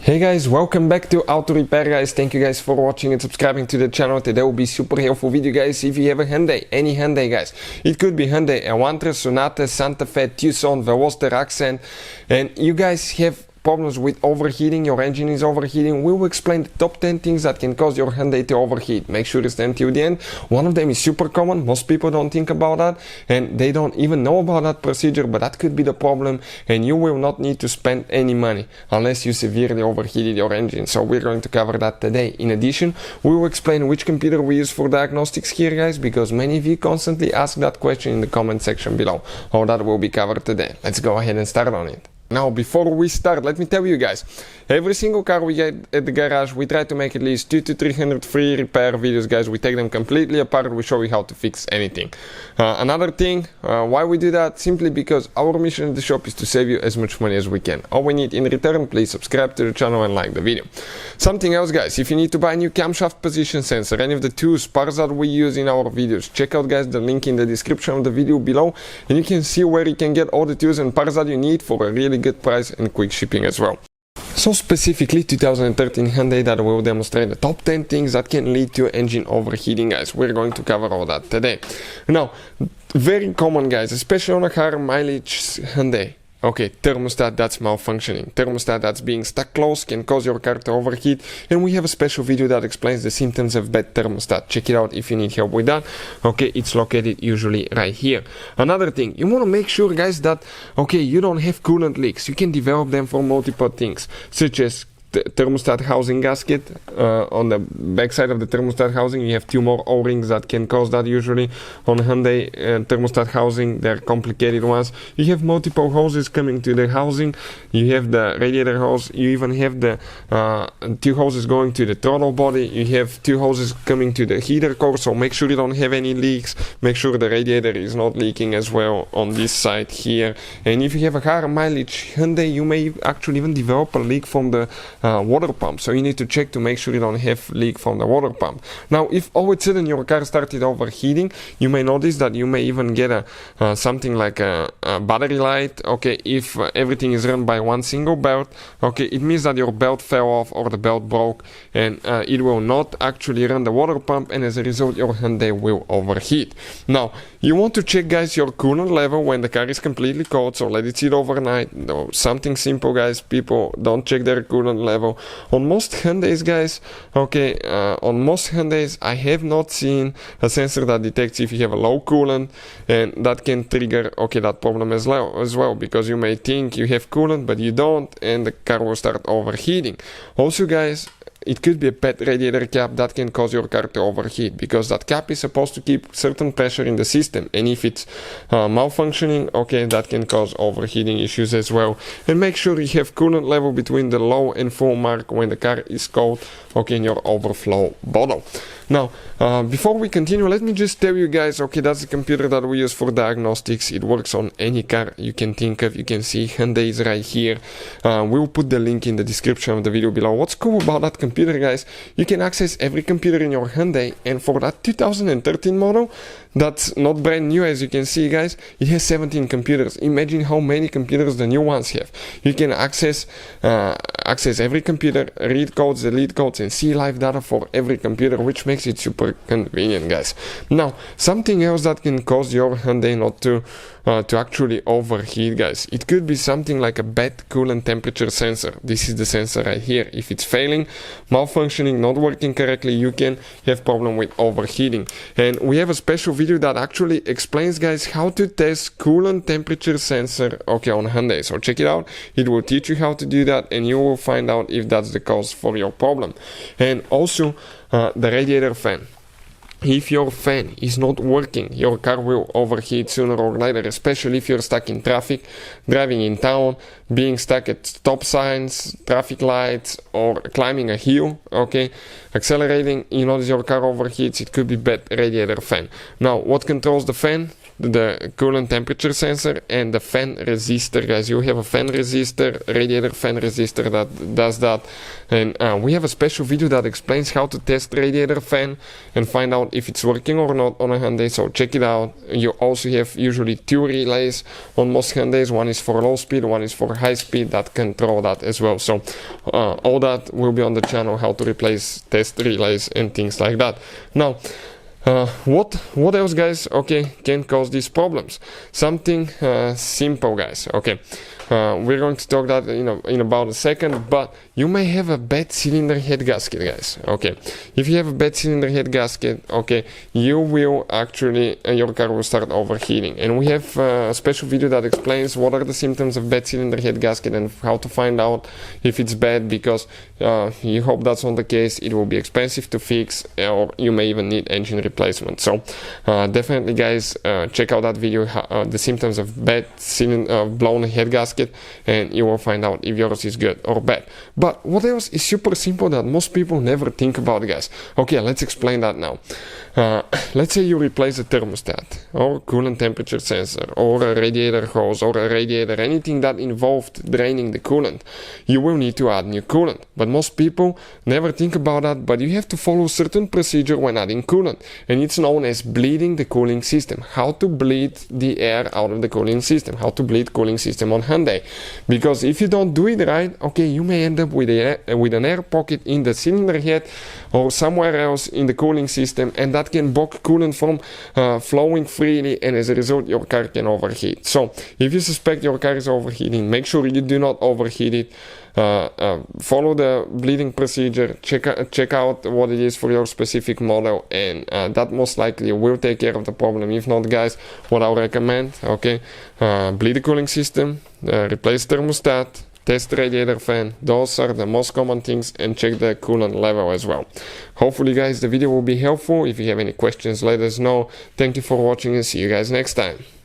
Hey guys, welcome back to Auto Repair guys. Thank you guys for watching and subscribing to the channel. Today will be super helpful video guys if you have a Hyundai, any Hyundai guys. It could be Hyundai Elantra, Sonata, Santa Fe, Tucson, Veloster, Accent, and you guys have problems with overheating, your engine is overheating. We will explain the top 10 things that can cause your Hyundai to overheat. Make sure to stay until the end. One of them is super common. Most people don't think about that and they don't even know about that procedure, but that could be the problem and you will not need to spend any money unless you severely overheated your engine. So we're going to cover that today. In addition, we will explain which computer we use for diagnostics here guys, because many of you constantly ask that question in the comment section below. All that will be covered today. Let's go ahead and start on it. Now, before we start, let me tell you guys, every single car we get at the garage, we try to make at least 200 to 300 free repair videos, guys. We take them completely apart, we show you how to fix anything. Another thing, why we do that? Simply because our mission at the shop is to save you as much money as we can. All we need in return, please subscribe to the channel and like the video. Something else, guys, if you need to buy a new camshaft position sensor, any of the tools, parts that we use in our videos, check out, guys, the link in the description of the video below, and you can see where you can get all the tools and parts that you need for a really good price and quick shipping as well. So specifically 2013 Hyundai that will demonstrate the top 10 things that can lead to engine overheating, guys. We're going to cover all that today. Now, very common, guys, especially on a higher mileage Hyundai. Okay, thermostat that's malfunctioning. Thermostat that's being stuck close can cause your car to overheat, and we have a special video that explains the symptoms of bad thermostat. Check it out if you need help with that. Okay, it's located usually right here. Another thing, you want to make sure, guys, that okay, you don't have coolant leaks. You can develop them for multiple things, such as thermostat housing gasket. On the back side of the thermostat housing you have two more O-rings that can cause that. Usually on Hyundai thermostat housing, they're complicated ones. You have multiple hoses coming to the housing, you have the radiator hose, you even have the two hoses going to the throttle body, you have two hoses coming to the heater core, so make sure you don't have any leaks. Make sure the radiator is not leaking as well on this side here. And if you have a higher mileage Hyundai, you may actually even develop a leak from the water pump, so you need to check to make sure you don't have leak from the water pump. Now, if all of a sudden your car started overheating, you may notice that you may even get a something like a battery light. Okay, if everything is run by one single belt, okay, it means that your belt fell off or the belt broke, and it will not actually run the water pump, and as a result your Hyundai will overheat. Now, you want to check, guys, your coolant level when the car is completely cold, so let it sit overnight. No, something simple, guys. People don't check their coolant level. On most Hyundais, guys, okay, on most Hyundais I have not seen a sensor that detects if you have a low coolant, and that can trigger, okay, that problem as well, because you may think you have coolant but you don't, and the car will start overheating. Also, guys, it could be a pet radiator cap that can cause your car to overheat, because that cap is supposed to keep certain pressure in the system, and if it's malfunctioning, okay, that can cause overheating issues as well. And make sure you have coolant level between the low and full mark when the car is cold, okay, in your overflow bottle. Now, before we continue, let me just tell you guys, okay, that's the computer that we use for diagnostics. It works on any car you can think of. You can see Hyundai is right here. We'll put the link in the description of the video below. What's cool about that computer, guys, you can access every computer in your Hyundai, and for that 2013 model, that's not brand new, as you can see, guys, it has 17 computers. Imagine how many computers the new ones have. You can access every computer, read codes, delete codes, and see live data for every computer, which makes it super convenient, guys. Now, something else that can cause your Hyundai not to actually overheat, guys, it could be something like a bad coolant temperature sensor. This is the sensor right here. If it's failing, malfunctioning, not working correctly, you can have problem with overheating. And we have a special video that actually explains, guys, how to test coolant temperature sensor, okay, on Hyundai. So check it out. It will teach you how to do that, and you will find out if that's the cause for your problem. And also the radiator fan. If your fan is not working, your car will overheat sooner or later, especially if you're stuck in traffic, driving in town, being stuck at stop signs, traffic lights, or climbing a hill, okay, accelerating, you notice your car overheats, it could be bad radiator fan. Now, what controls the fan? the coolant temperature sensor and the fan resistor, guys. You have a fan resistor, radiator fan resistor that does that, and we have a special video that explains how to test radiator fan and find out if it's working or not on a Hyundai, so check it out. You also have usually 2 relays on most Hyundais. One is for low speed, one is for high speed, that control that as well. So all that will be on the channel, how to replace test relays and things like that. Now what else, guys, okay, can cause these problems? Something simple, guys. Okay, we're going to talk that in about a second, but you may have a bad cylinder head gasket, guys. Okay, if you have a bad cylinder head gasket, okay, you will actually your car will start overheating, and we have a special video that explains what are the symptoms of bad cylinder head gasket and how to find out if it's bad, because you hope that's not the case. It will be expensive to fix, or you may even need engine replacement. So definitely, guys, check out that video, the symptoms of bad blown head gasket, and you will find out if yours is good or bad. But what else is super simple that most people never think about, guys? Okay, let's explain that now. Let's say you replace a thermostat or coolant temperature sensor or a radiator hose or a radiator, anything that involved draining the coolant. You will need to add new coolant, but most people never think about that. But you have to follow certain procedure when adding coolant, and it's known as bleeding the cooling system. How to bleed the air out of the cooling system, how to bleed cooling system on Hyundai. Because if you don't do it right, okay, you may end up with an air pocket in the cylinder head or somewhere else in the cooling system, and that can block coolant from flowing freely, and as a result your car can overheat. So if you suspect your car is overheating, make sure you do not overheat it. Follow the bleeding procedure, check out what it is for your specific model, and that most likely will take care of the problem. If not, guys, what I'll recommend, okay, bleed the cooling system, replace thermostat, test radiator fan. Those are the most common things, and check the coolant level as well. Hopefully, guys, the video will be helpful. If you have any questions, let us know. Thank you for watching, and see you guys next time.